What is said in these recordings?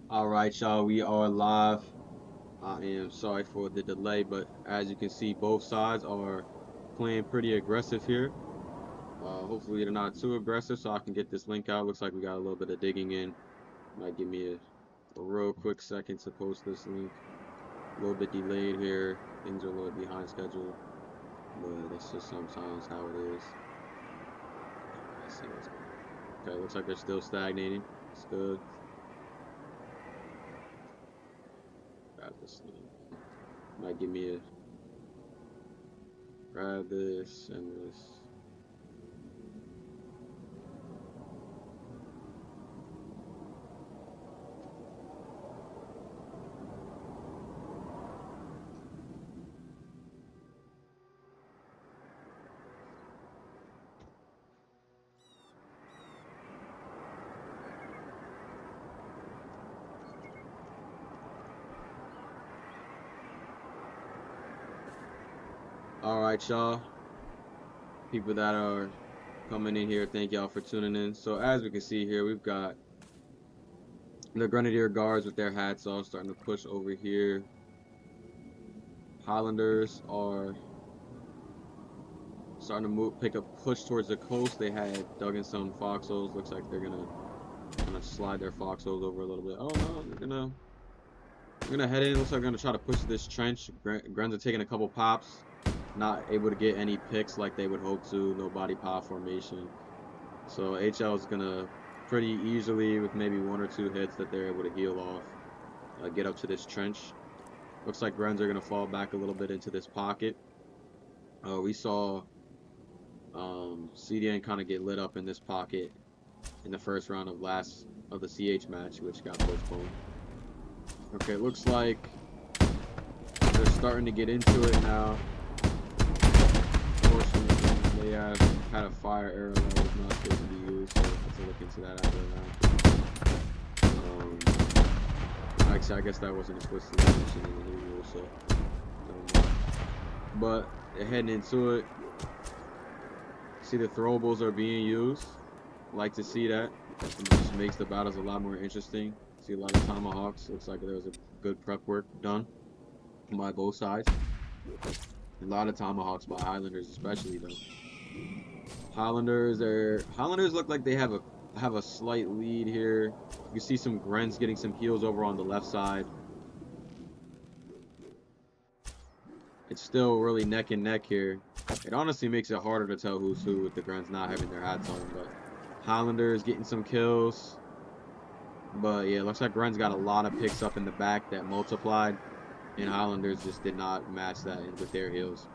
All right, y'all, we are live. I am sorry for the delay, but as you can see, both sides are playing pretty aggressive here. Hopefully, they're not too aggressive, so I can get this link out. Looks like we got a little bit of digging in. Might give me a real quick second to post this link. A little bit delayed here. Things are a little behind schedule, but it's just sometimes how it is. Let's see what's going on. Okay, looks like they're still stagnating. It's good. Grab this link. Might give me a grab this and this. All right, y'all. People that are coming in here, thank y'all for tuning in. So as we can see here, we've got the Grenadier guards with their hats off, starting to push over here. Highlanders are starting to pick up, push towards the coast. They had dug in some foxholes. Looks like they're gonna slide their foxholes over a little bit. Oh no, they're gonna head in. Looks like they're gonna try to push this trench. Grens are taking a couple pops, not able to get any picks like they would hope to. No body pop formation. So HL is gonna pretty easily, with maybe one or two hits that they're able to heal off, get up to this trench. Looks like Grens are gonna fall back a little bit into this pocket. We saw CDN kind of get lit up in this pocket in the first round of the CH match, which got postponed. Okay, looks like they're starting to get into it now. Unfortunately, they have had a fire arrow that was not supposed to be used, so we'll have to look into that after now. Actually, I guess that wasn't explicitly mentioned in the new rule, so don't know. But they're heading into it. See, the throwables are being used. Like to see that. It just makes the battles a lot more interesting. See a lot of tomahawks. Looks like there was a good prep work done by both sides. A lot of tomahawks by Highlanders, especially though. Highlanders look like they have a slight lead here. You see some Grens getting some heals over on the left side. It's still really neck and neck here. It honestly makes it harder to tell who's who with the Grens not having their hats on, but Highlanders getting some kills. But yeah, looks like Grens got a lot of picks up in the back that multiplied, and Highlanders just did not match that in with their heals.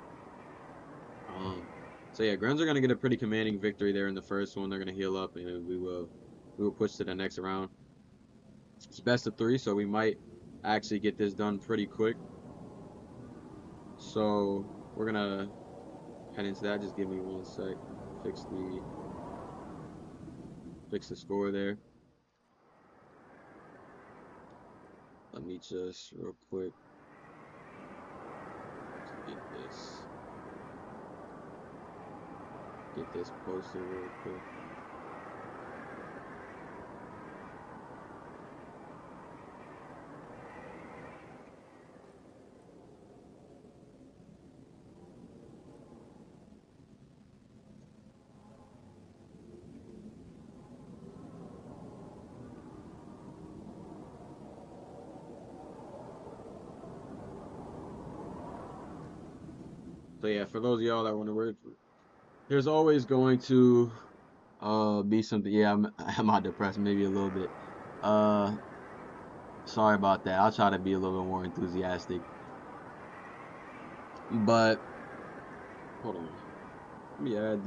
Um, so yeah, Grens are gonna get a pretty commanding victory there in the first one. They're gonna heal up, and we will push to the next round. It's best of three, so we might actually get this done pretty quick. So we're gonna head into that. Just give me one sec. Fix the fix the score there. Let me just real quick get this posted real quick. So yeah, for those of y'all that wonder, there's always going to be something. Yeah, I'm not depressed, maybe a little bit. Uh, Sorry about that. I'll try to be a little bit more enthusiastic. But hold on, let me add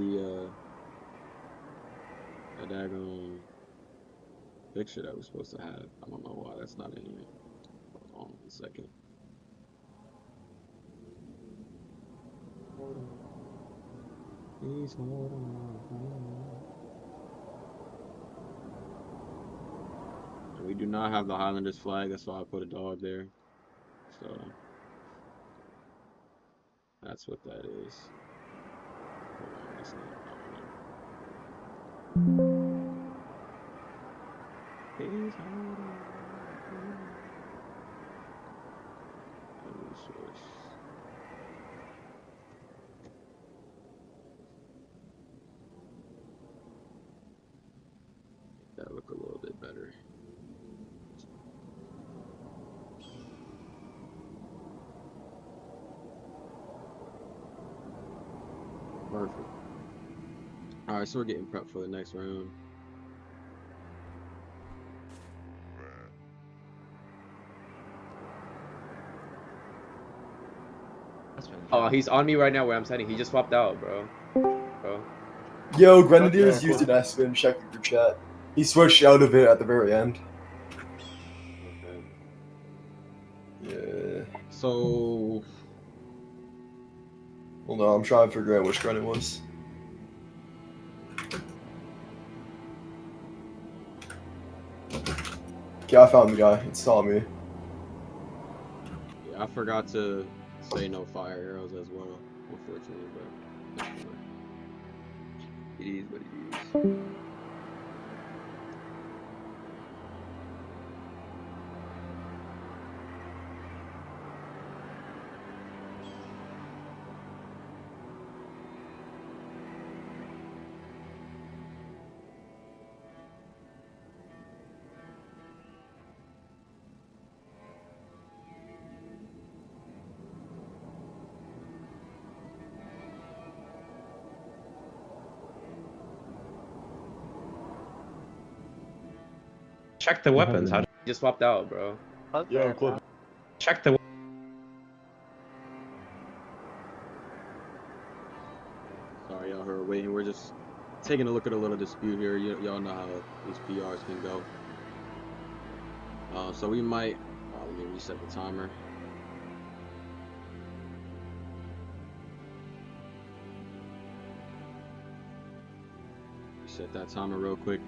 a daggone picture that we're supposed to have. I don't know why that's not in here. Hold on 1 second. Hold on. Please hold on. And we do not have the Highlanders flag. That's why I put a dog there. So that's what that is. Hold on, that's not what I wanted. Please hold on. Resource. That look a little bit better. Perfect. Alright, so we're getting prepped for the next round. Oh, he's on me right now where I'm standing. He just swapped out, bro. Yo, Grenadier is used in Aspen. Check the group chat. He switched out of it at the very end. Okay. Yeah. So Hold on, I'm trying to figure out which Gren it was. Okay, I found the guy. It's not me. yeah, I forgot to say no fire arrows as well, unfortunately, but that's fine. It is what it is. Check the weapons. How did he just swapped out, bro? Yo, clip. Check the. Sorry, y'all heard waiting. We're just taking a look at a little dispute here. Y'all know how these PRs can go. So we might. Let me reset the timer. Reset that timer real quick.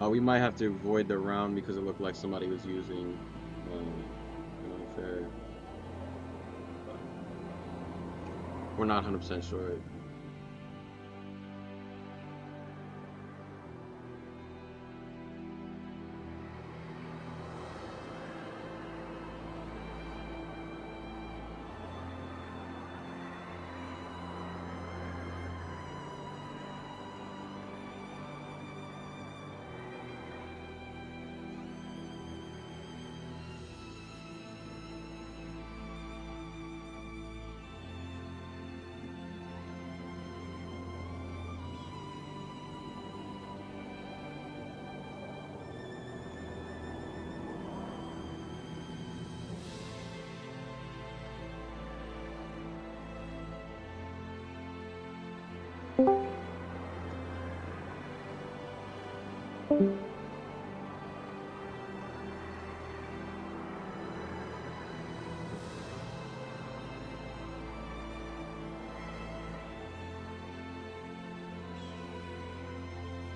We might have to void the round because it looked like somebody was using unfair. We're not 100% sure.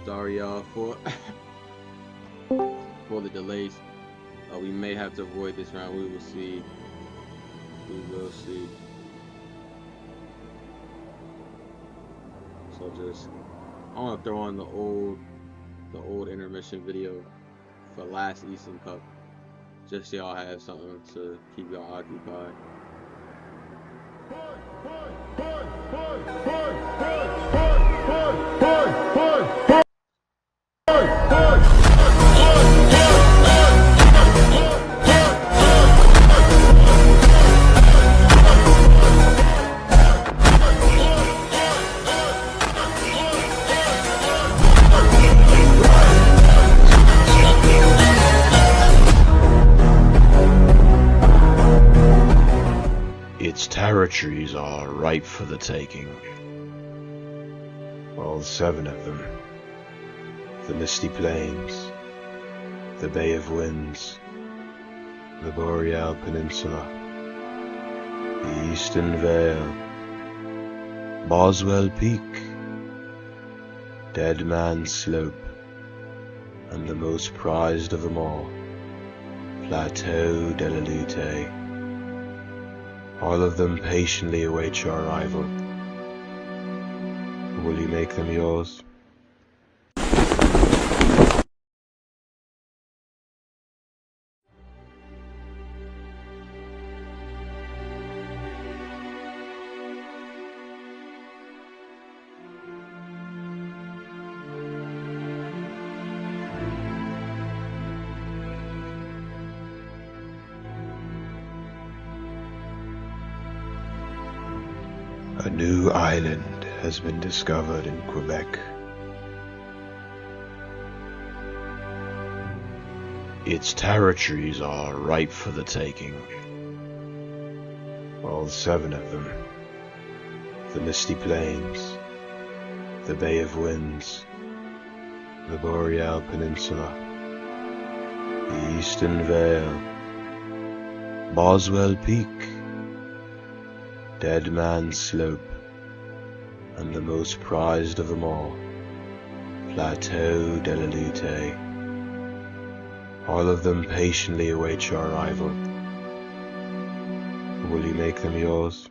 Sorry, y'all, for the delays. We may have to avoid this round. We will see. We will see. So I want to throw on the old intermission video for last Easton Cup, just so y'all have something to keep y'all occupied. Its territories are ripe for the taking. All 7 of them. The Misty Plains, the Bay of Winds, the Boreal Peninsula, the Eastern Vale, Boswell Peak, Dead Man's Slope, and the most prized of them all, Plateau de la Lute. All of them patiently await your arrival. Will you make them yours? A new island has been discovered in Quebec. Its territories are ripe for the taking. All 7 of them. The Misty Plains, the Bay of Winds, the Boreal Peninsula, the Eastern Vale, Boswell Peak, Dead Man's Slope, and the most prized of them all, Plateau de la Lute. All of them patiently await your arrival. Will you make them yours?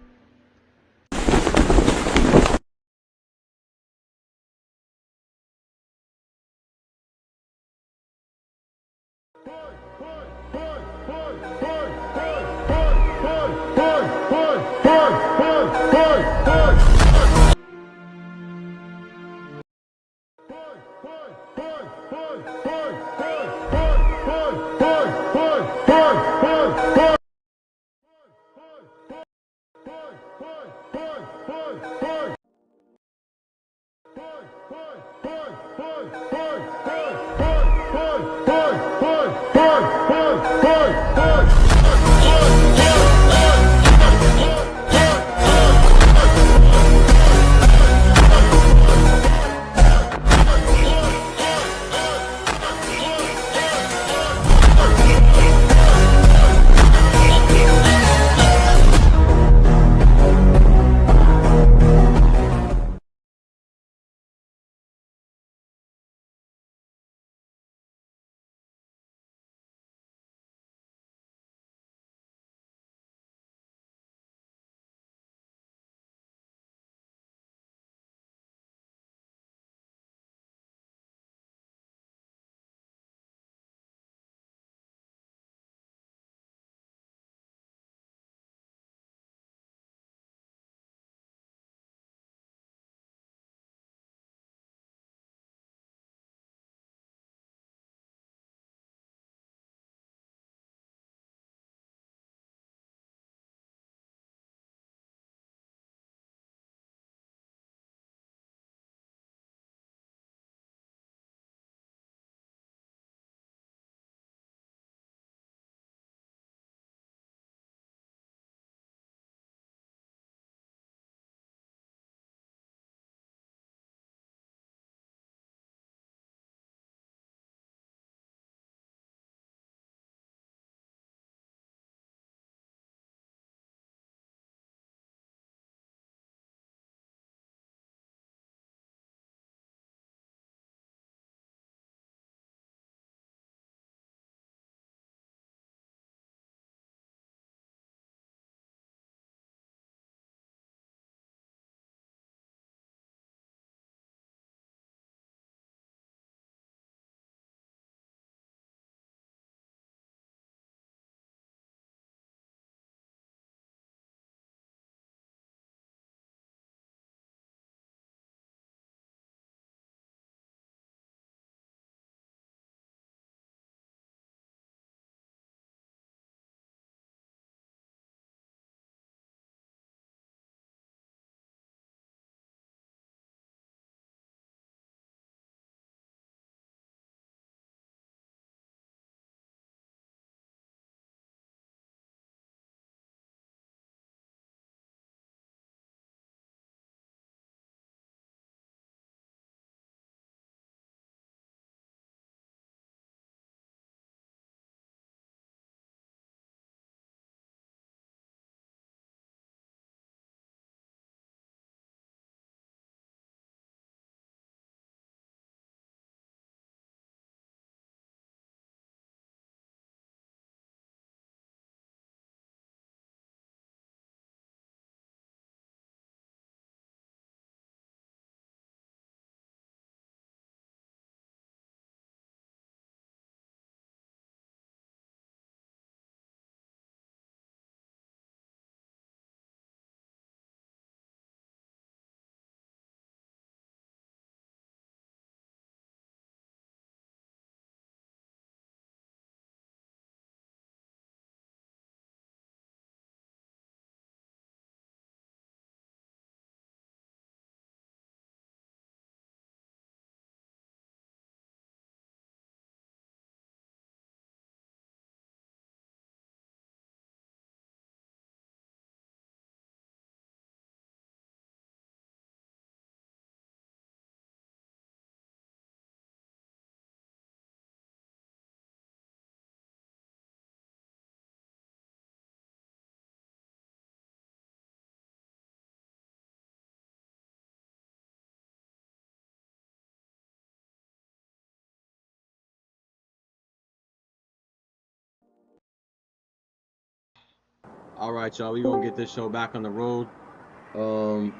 All right, y'all. We gonna get this show back on the road.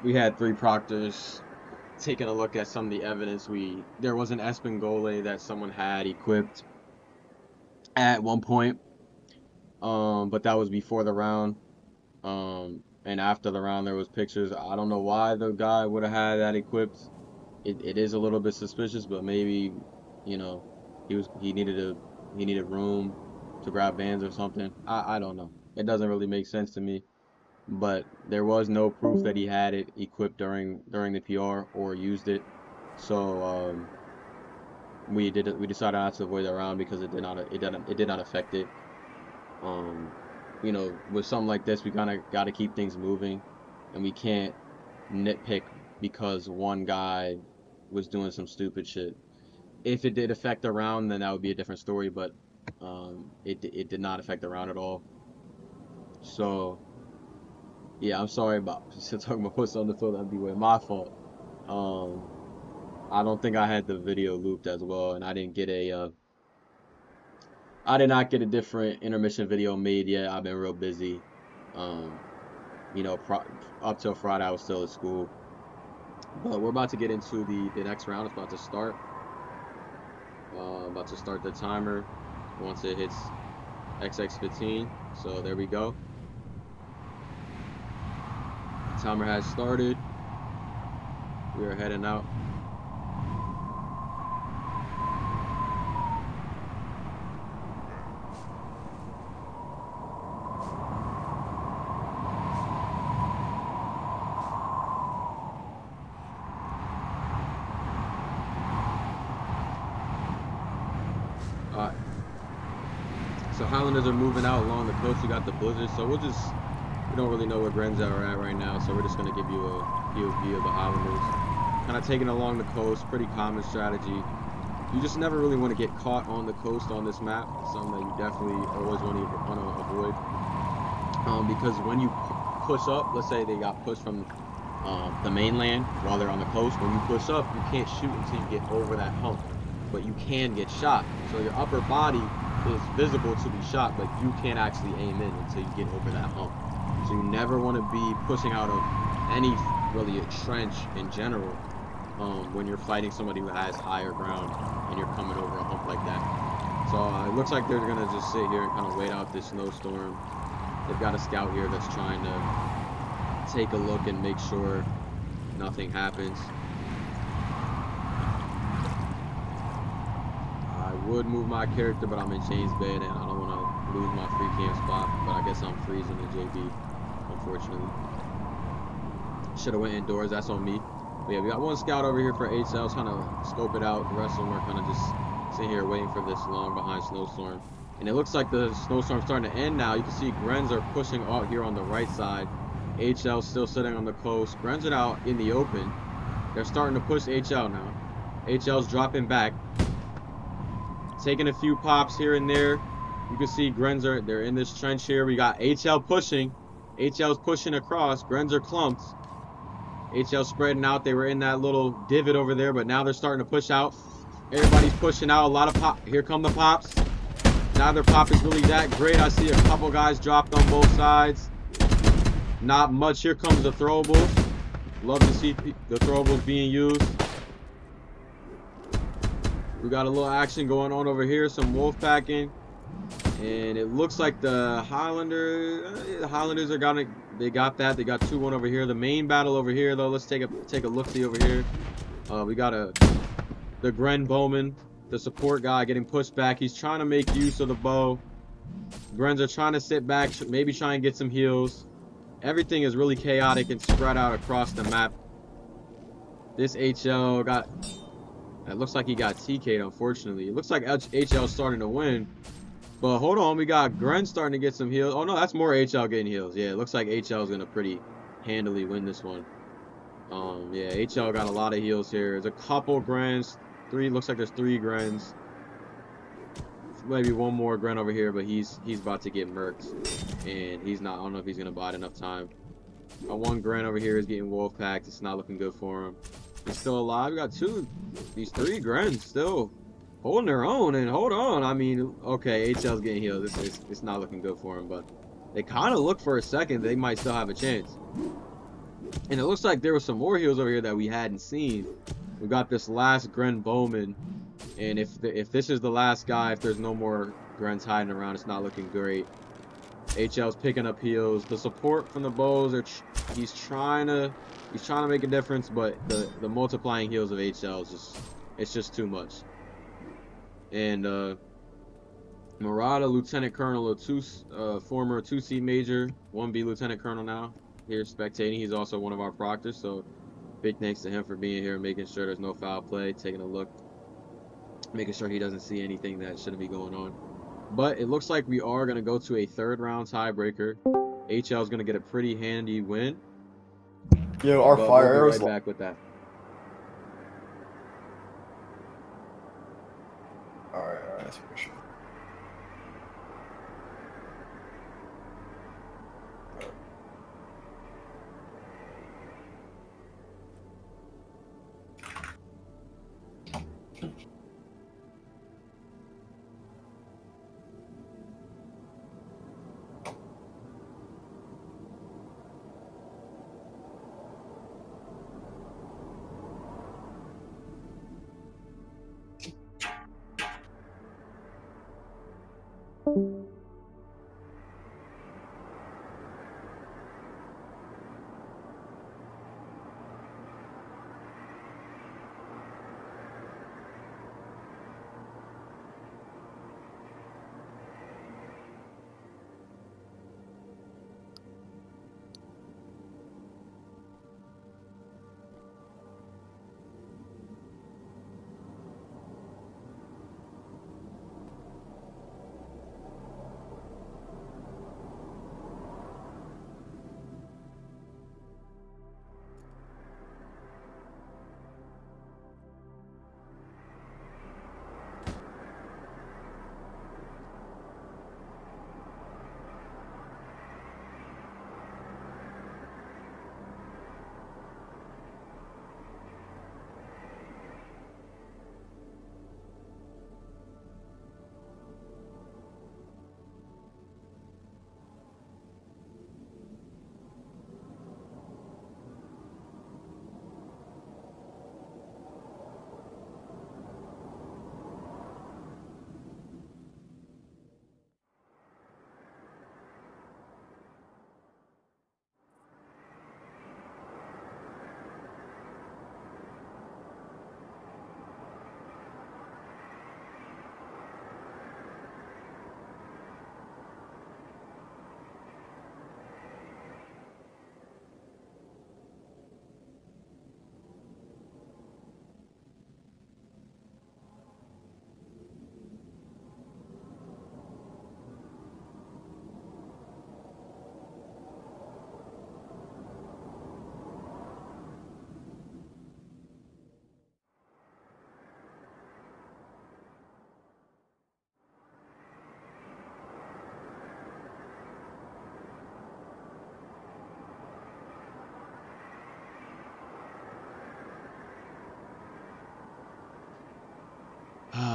We had 3 proctors taking a look at some of the evidence. There was an Espingole that someone had equipped at one point, but that was before the round. And after the round, there was pictures. I don't know why the guy would have had that equipped. It is a little bit suspicious, but maybe, you know, he needed room to grab bands or something. I don't know. It doesn't really make sense to me. But there was no proof that he had it equipped during the PR or used it. So we decided not to avoid the round because it did not affect it. You know, with something like this, we kind of got to keep things moving, and we can't nitpick because one guy was doing some stupid shit. If it did affect the round, then that would be a different story, but it did not affect the round at all. So yeah, I'm sorry about talking about pussy on the floor. That'd be my fault. I don't think I had the video looped as well, and I did not get a different intermission video made yet. I've been real busy. You know, up till Friday I was still at school. But we're about to get into the next round. It's about to start. About to start the timer once it hits XX15. So there we go. Timer has started. We are heading out. Alright. So Highlanders are moving out along the coast. We got the blizzard, so we don't really know where Grenadier are at right now, so we're just going to give you a view of the Highlanders. Kind of taking along the coast, pretty common strategy. You just never really want to get caught on the coast on this map. It's something that you definitely always want to avoid. Because when you push up, let's say they got pushed from the mainland while they're on the coast, when you push up, you can't shoot until you get over that hump. But you can get shot. So your upper body is visible to be shot, but you can't actually aim in until you get over that hump. So you never want to be pushing out of any really a trench in general when you're fighting somebody who has higher ground and you're coming over a hump like that. So it looks like they're gonna just sit here and kind of wait out this snowstorm. They've got a scout here that's trying to take a look and make sure nothing happens. I would move my character, but I'm in Chains Bed and I don't want to lose my free camp spot, but I guess I'm freezing the JB, unfortunately. Should have went indoors, that's on me. But yeah, we got one scout over here for HL, trying to scope it out. The rest of them are kind of just sitting here waiting for this long behind snowstorm. And it looks like the snowstorm's starting to end now. You can see Grens are pushing out here on the right side. HL still sitting on the coast. Grens are out in the open. They're starting to push HL now. HL's dropping back. Taking a few pops here and there. You can see Grens they're in this trench here. We got HL pushing. HL's pushing across. Grens are clumped. HL spreading out. They were in that little divot over there, but now they're starting to push out. Everybody's pushing out. A lot of pop. Here come the pops. Neither pop is really that great. I see a couple guys dropped on both sides. Not much. Here comes the throwables. Love to see the throwables being used. We got a little action going on over here. Some wolf packing. And it looks like the Highlanders are they got that. They got 2-1 over here. The main battle over here, though. Let's take a look-see over here. We got the Gren Bowman, the support guy, getting pushed back. He's trying to make use of the bow. Grens are trying to sit back, maybe try and get some heals. Everything is really chaotic and spread out across the map. This HL got... It looks like he got TK'd, unfortunately. It looks like HL's starting to win. But hold on, we got Gren starting to get some heals. Oh no, that's more HL getting heals. Yeah, it looks like HL is gonna pretty handily win this one. Yeah, HL got a lot of heals here. There's a couple Grens. Looks like there's 3 Grens. Maybe one more Gren over here, but he's about to get murked. And he's not, I don't know if he's gonna bide enough time. One Gren over here is getting wolf packed. It's not looking good for him. He's still alive. We got these 3 Grens still holding their own. And hold on, I mean, okay, HL's getting healed. It's not looking good for him, but they kind of look for a second they might still have a chance. And it looks like there were some more heals over here that we hadn't seen. We got this last Gren Bowman, and if this is the last guy, if there's no more Grens hiding around, it's not looking great. HL's picking up heals. The support from the bows are he's trying to make a difference, but the multiplying heals of HL is just too much. And Murata, Lieutenant Colonel, former 2C Major, 1B Lieutenant Colonel now, here spectating. He's also one of our proctors, so big thanks to him for being here, making sure there's no foul play, taking a look, making sure he doesn't see anything that shouldn't be going on. But it looks like we are going to go to a third round tiebreaker. HL is going to get a pretty handy win. Yo, our fire we'll arrows. be right back with that. Alright, that's for sure.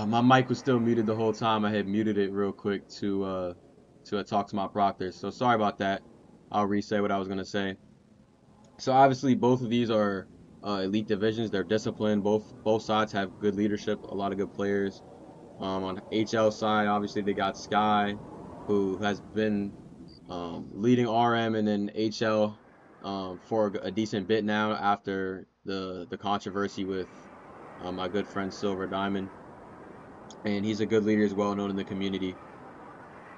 My mic was still muted the whole time. I had muted it real quick to talk to my proctors. So sorry about that. I'll re-say what I was gonna say. So obviously both of these are elite divisions. They're disciplined. Both sides have good leadership. A lot of good players. On HL side, obviously they got Sky, who has been leading RM and then HL for a decent bit now after the controversy with my good friend Silver Diamond. And he's a good leader as well, known in the community.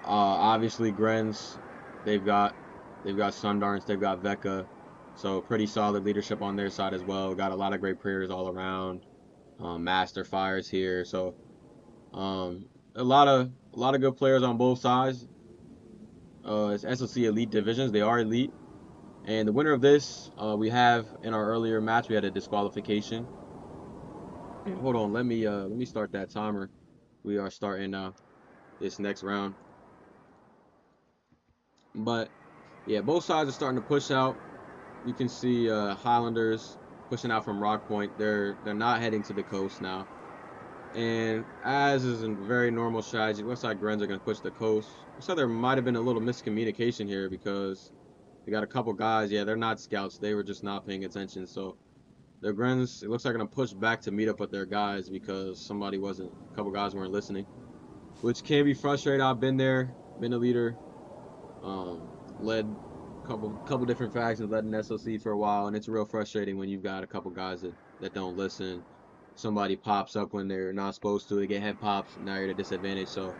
Obviously, Grens, they've got Sundarns, they've got Veka, so pretty solid leadership on their side as well. Got a lot of great players all around. Master Fires here, so a lot of good players on both sides. It's SLC Elite divisions; they are elite. And the winner of this, we have in our earlier match, we had a disqualification. And hold on, let me start that timer. We are starting this next round. But yeah, both sides are starting to push out. You can see Highlanders pushing out from Rock Point. They're not heading to the coast now. And as is a very normal strategy, looks like Grens are going to push the coast. Looks like there might have been a little miscommunication here because they got a couple guys. Yeah, they're not scouts. They were just not paying attention. So their Grens, it looks like, going to push back to meet up with their guys because a couple guys weren't listening, which can be frustrating. I've been there, been a leader, led a couple different factions, led an SOC for a while, and it's real frustrating when you've got a couple guys that don't listen. Somebody pops up when they're not supposed to, they get head pops, and now you're at a disadvantage. So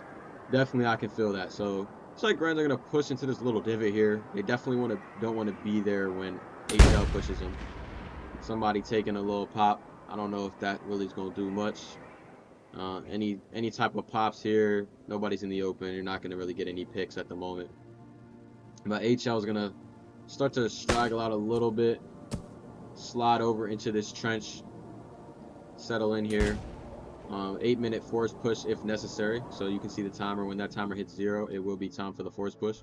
definitely I can feel that. So it's like Grens are gonna push into this little divot here. They definitely don't want to be there when HL pushes them. Somebody taking a little pop. I don't know if that really is gonna do much. Any type of pops here, nobody's in the open. You're not gonna really get any picks at the moment. But HL is gonna start to straggle out a little bit, slide over into this trench, settle in here. 8-minute force push if necessary. So you can see the timer. When that timer hits 0, it will be time for the force push.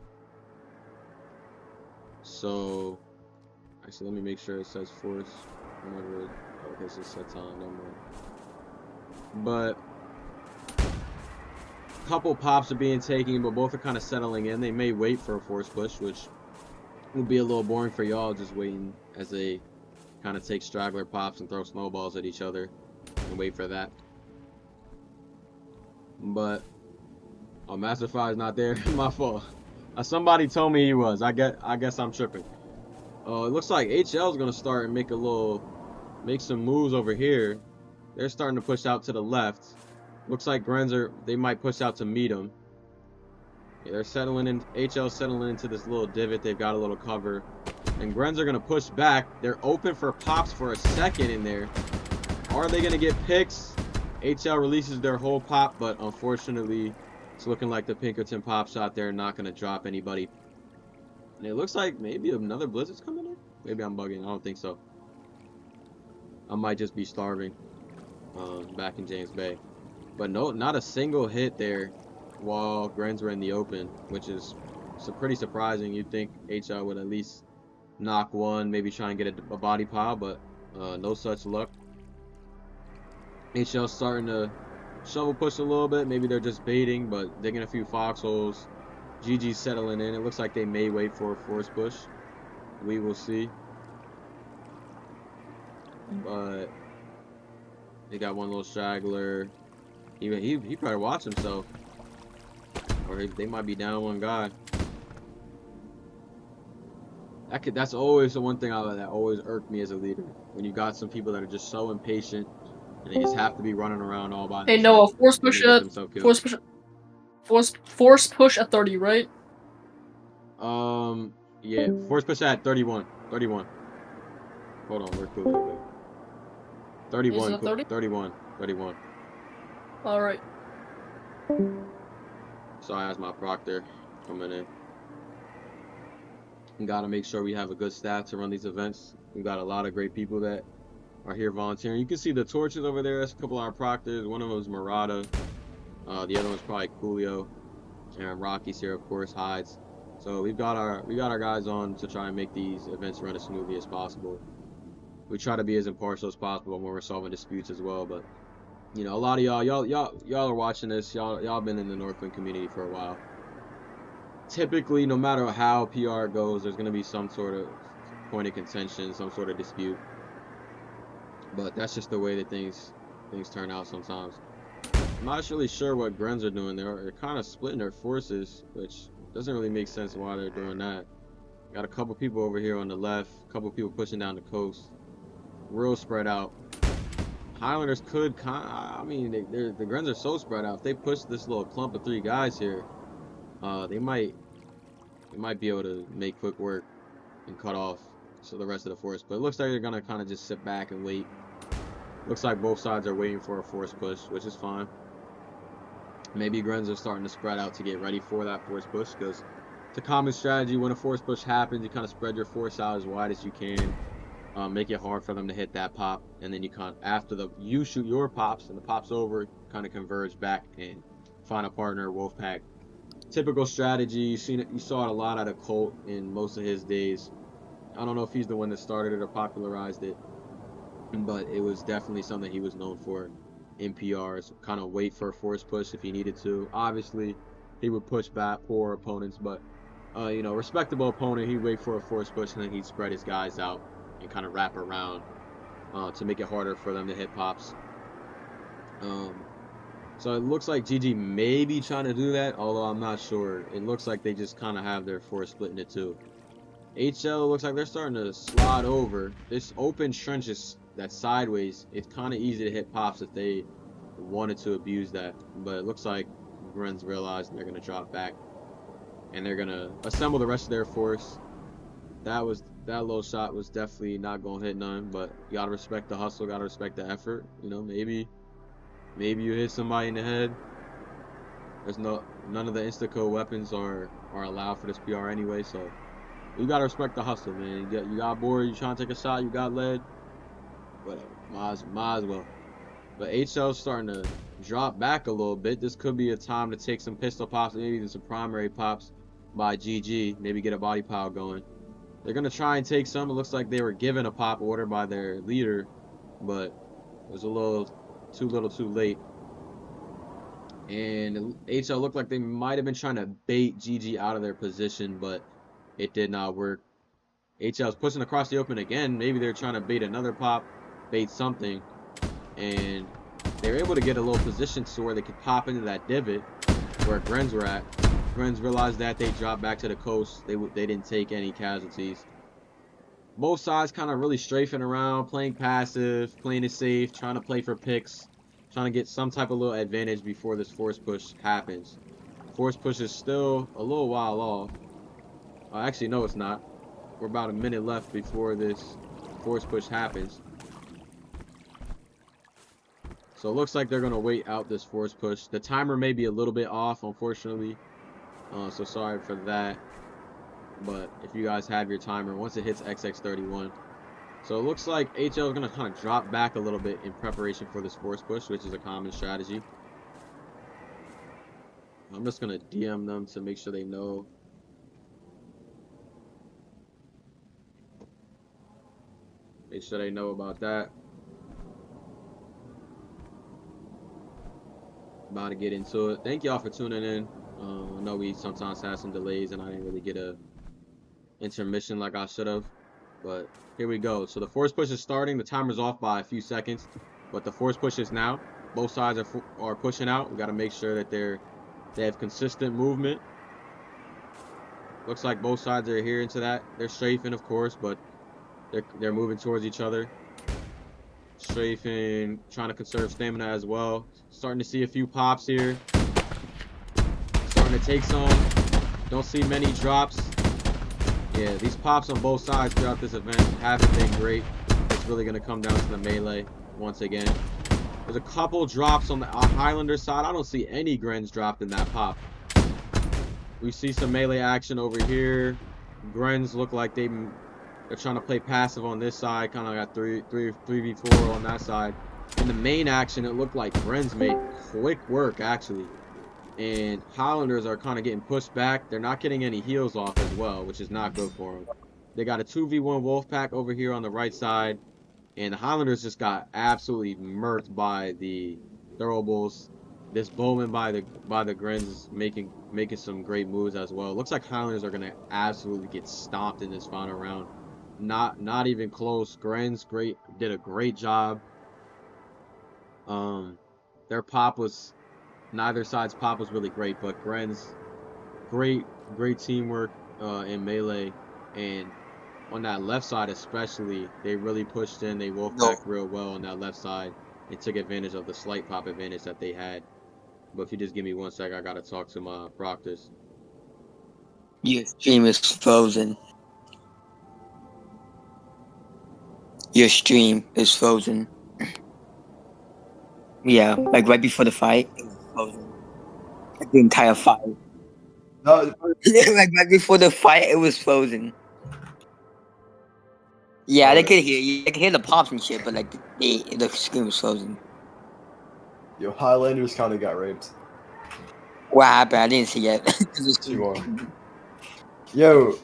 So actually, let me make sure it says force. Okay, so set time, no more. But a couple pops are being taken, but both are kind of settling in. They may wait for a force push, which will be a little boring for y'all, just waiting as they kind of take straggler pops and throw snowballs at each other and wait for that. But Master Fry is not there. My fault. Somebody told me he was. I guess I'm tripping. It looks like HL is gonna start and make some moves over here. They're starting to push out to the left. Looks like Grens they might push out to meet them. Yeah, they're settling in. HL settling into this little divot. They've got a little cover, and Grens are gonna push back. They're open for pops for a second in there. Are they gonna get picks? HL releases their whole pop, but unfortunately, it's looking like the Pinkerton pop shot there not gonna drop anybody. And it looks like maybe another blizzard's coming in. Maybe I'm bugging. I don't think so. I might just be starving back in James Bay. But no, not a single hit there while Grens were in the open, which is pretty surprising. You'd think HL would at least knock one, maybe try and get a body pile, but no such luck. HL starting to shovel push a little bit. Maybe they're just baiting, but digging a few foxholes. GG's settling in. It looks like they may wait for a force push. We will see. But they got one little straggler. He probably watch himself. Or they might be down one guy. That's always the one thing that always irked me as a leader. When you got some people that are just so impatient and they just have to be running around all by themselves. Hey, Noah, force push at 30, right? Yeah, force push at 31. 31. Hold on, we're cool. 31. 31. All right. Sorry, that's my proctor coming in. We gotta make sure we have a good staff to run these events. We've got a lot of great people that are here volunteering. You can see the torches over there. That's a couple of our proctors. One of them is Murata. The other one's probably Coolio. And Rocky's here, of course, Hides. So we got our guys on to try and make these events run as smoothly as possible. We try to be as impartial as possible when we're solving disputes as well. But you know, a lot of y'all are watching this. Y'all been in the Northwind community for a while. Typically, no matter how PR goes, there's gonna be some sort of point of contention, some sort of dispute. But that's just the way that things turn out sometimes. I'm not really sure what Grens are doing. They're kind of splitting their forces, which doesn't really make sense why they're doing that. Got a couple people over here on the left, a couple people pushing down the coast. Real spread out. Highlanders could the Grens are so spread out. If they push this little clump of 3 guys here, they might be able to make quick work and cut off the rest of the force. But it looks like they're gonna kind of just sit back and wait. Looks like both sides are waiting for a force push, which is fine. Maybe Grens are starting to spread out to get ready for that force push, because it's a common strategy. When a force push happens, you kind of spread your force out as wide as you can. Make it hard for them to hit that pop, and then you shoot your pops, and the pop's over, kind of converge back and find a partner. Wolfpack, typical strategy. You saw it a lot out of Colt in most of his days. I don't know if he's the one that started it or popularized it, but it was definitely something he was known for. in PRs, kind of wait for a force push if he needed to. Obviously, he would push back poor opponents, but you know, respectable opponent, he'd wait for a force push and then he'd spread his guys out and kind of wrap around to make it harder for them to hit pops. So it looks like GG may be trying to do that, although I'm not sure. It looks like they just kind of have their force split into two. HL looks like they're starting to slide over. This open trench is that's sideways. It's kind of easy to hit pops if they wanted to abuse that. But it looks like Gren's realized they're going to drop back. And they're going to assemble the rest of their force. That low shot was definitely not going to hit none. But you got to respect the hustle. Got to respect the effort. You know, maybe you hit somebody in the head. There's none of the insta-kill weapons are allowed for this PR anyway, so you gotta respect the hustle, man. You got bored, you trying to take a shot, you got led, whatever. Might as well. But HL's starting to drop back a little bit. This could be a time to take some pistol pops, maybe even some primary pops by GG. Maybe get a body pile going. They're gonna try and take some. It looks like they were given a pop order by their leader, but it was a little too late. And HL looked like they might have been trying to bait GG out of their position, but it did not work. HL's pushing across the open again. Maybe they're trying to bait another pop, bait something. And they were able to get a little position to where they could pop into that divot where Gren's were at. Gren's realized that they dropped back to the coast. They didn't take any casualties. Both sides kind of really strafing around, playing passive, playing it safe, trying to play for picks. Trying to get some type of little advantage before this force push happens. Force push is still a little while off. Actually, no, it's not. We're about a minute left before this force push happens. So it looks like they're going to wait out this force push. The timer may be a little bit off, unfortunately. So sorry for that. But if you guys have your timer, once it hits XX31, so it looks like HL is going to kind of drop back a little bit in preparation for this force push, which is a common strategy. I'm just going to DM them to make sure they know. Make sure they know about that. About to get into it. Thank y'all for tuning in. I know we sometimes have some delays and I didn't really get a intermission like I should have. But here we go. So the force push is starting. The timer's off by a few seconds, but the force push is now. Both sides are pushing out. We got to make sure that they have consistent movement. Looks like both sides are adhering to that. They're strafing, of course, but they're moving towards each other. Strafing, trying to conserve stamina as well. Starting to see a few pops here. Starting to take some. Don't see many drops. Yeah, these pops on both sides throughout this event haven't been great. It's really going to come down to the melee once again. There's a couple drops on the Highlanders side. I don't see any Grens dropped in that pop. We see some melee action over here. Grens look like they're trying to play passive on this side. Kind of got 3v4 on that side. In the main action, it looked like Grens made quick work, actually. And Highlanders are kind of getting pushed back. They're not getting any heals off as well, which is not good for them. They got a 2v1 Wolfpack over here on the right side. And the Highlanders just got absolutely murked by the Thoroughballs. This Bowman by the Grens is making some great moves as well. It looks like Highlanders are going to absolutely get stomped in this final round. Not even close. Grens did a great job. Their pop was... Neither side's pop was really great, but Gren's great teamwork in melee, and on that left side especially, they really pushed in. They wolfed back real well on that left side and took advantage of the slight pop advantage that they had. But if you just give me 1 sec, I gotta talk to my proctors. Your stream is frozen. Your stream is frozen. Yeah, like right before the fight, it was frozen. Like the entire fight. No, Like right before the fight, it was frozen. Yeah, they could hear you. They could hear the pops and shit, but like the screen was frozen. yo, Highlanders kind of got raped. What happened? I didn't see it. Two more. Yo.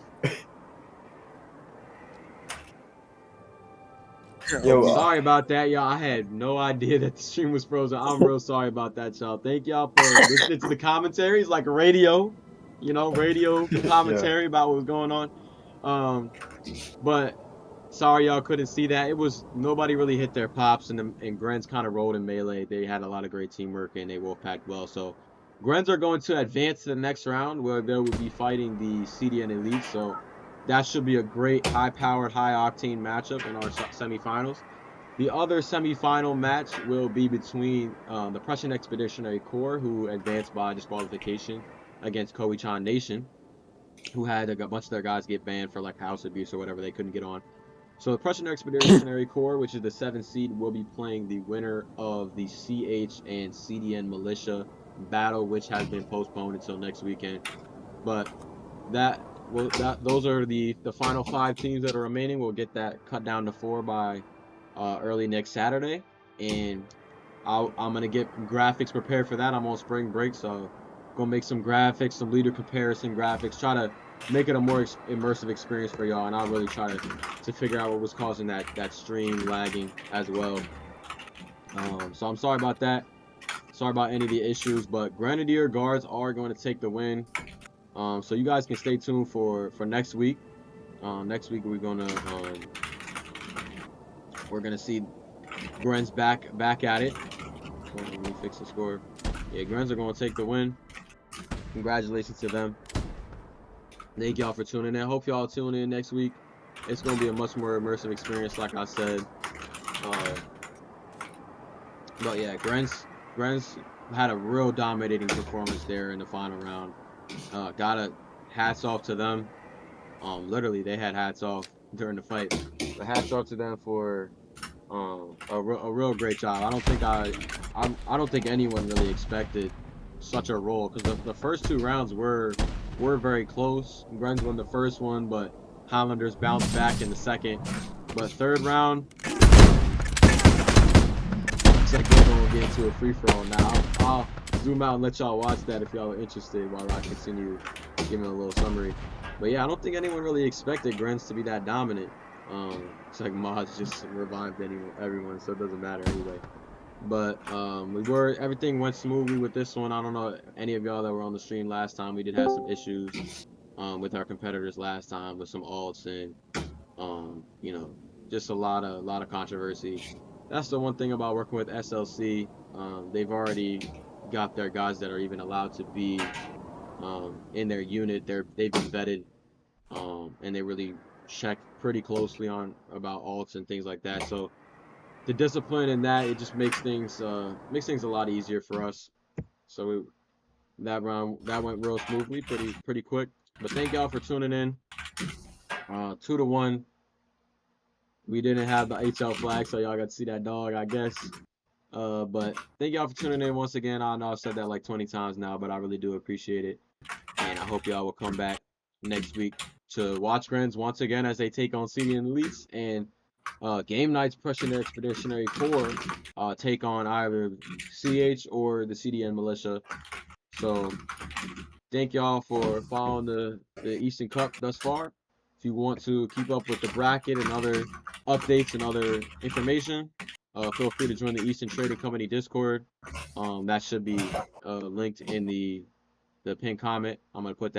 Yo, Sorry about that, y'all. I had no idea that the stream was frozen. I'm real sorry about that, y'all. Thank y'all for listening to the commentaries, like radio, radio commentary about what was going on. But sorry y'all couldn't see that. It was nobody really hit their pops, and Grens kind of rolled in melee. They had a lot of great teamwork, and they wolfpacked well. So Grens are going to advance to the next round, where they will be fighting the CDN Elite. So that should be a great, high-powered, high-octane matchup in our semifinals. The other semifinal match will be between the Prussian Expeditionary Corps, who advanced by disqualification against Koichan Nation, who had a bunch of their guys get banned for like house abuse or whatever. They couldn't get on. So the Prussian Expeditionary Corps, which is the 7th seed, will be playing the winner of the CH and CDN Militia battle, which has been postponed until next weekend. But those are the final 5 teams that are remaining. We'll get that cut down to 4 by early next Saturday, and I'm gonna get graphics prepared for that. I'm on spring break, so gonna make some graphics, some leader comparison graphics, try to make it a more immersive experience for y'all, and I'll really try to figure out what was causing that stream lagging as well. So I'm sorry about that. Sorry about any of the issues, but Grenadier guards are going to take the win. So you guys can stay tuned for next week. Next week we're gonna see Grens back at it. Let me fix the score. Yeah, Grens are gonna take the win. Congratulations to them. Thank y'all for tuning in. Hope y'all tune in next week. It's gonna be a much more immersive experience, like I said. But yeah, Grens had a real dominating performance there in the final round. Hats off to them. Literally they had hats off during the fight. But hats off to them for a real great job. I don't think anyone really expected such a roll, because the first 2 rounds were very close. Grens won the first one, but Highlanders bounced back in the second. But 3rd round, looks like we're gonna get into a free-for-all now. I'll zoom out and let y'all watch that if y'all are interested while I continue giving a little summary. But yeah, I don't think anyone really expected Grens to be that dominant. It's like mods just revived everyone, so it doesn't matter anyway. But everything went smoothly with this one. I don't know any of y'all that were on the stream last time. We did have some issues with our competitors last time with some alts and just a lot of controversy. That's the one thing about working with SLC. They've already got their guys that are even allowed to be in their unit. They've been vetted, and they really check pretty closely on about alts and things like that. So the discipline in that, it just makes things a lot easier for us. So that went real smoothly, pretty quick. But thank y'all for tuning in. 2-1. We didn't have the HL flag, so y'all got to see that dog, I guess. But thank y'all for tuning in once again. I know I've said that like 20 times now, but I really do appreciate it. And I hope y'all will come back next week to watch Grens once again as they take on CDN Elites, and game nights Prussian Expeditionary Corps take on either CH or the CDN Militia. So thank y'all for following the Easton Cup thus far. If you want to keep up with the bracket and other updates and other information, feel free to join the Easton Trading Company Discord. That should be linked in the pinned comment. I'm going to put that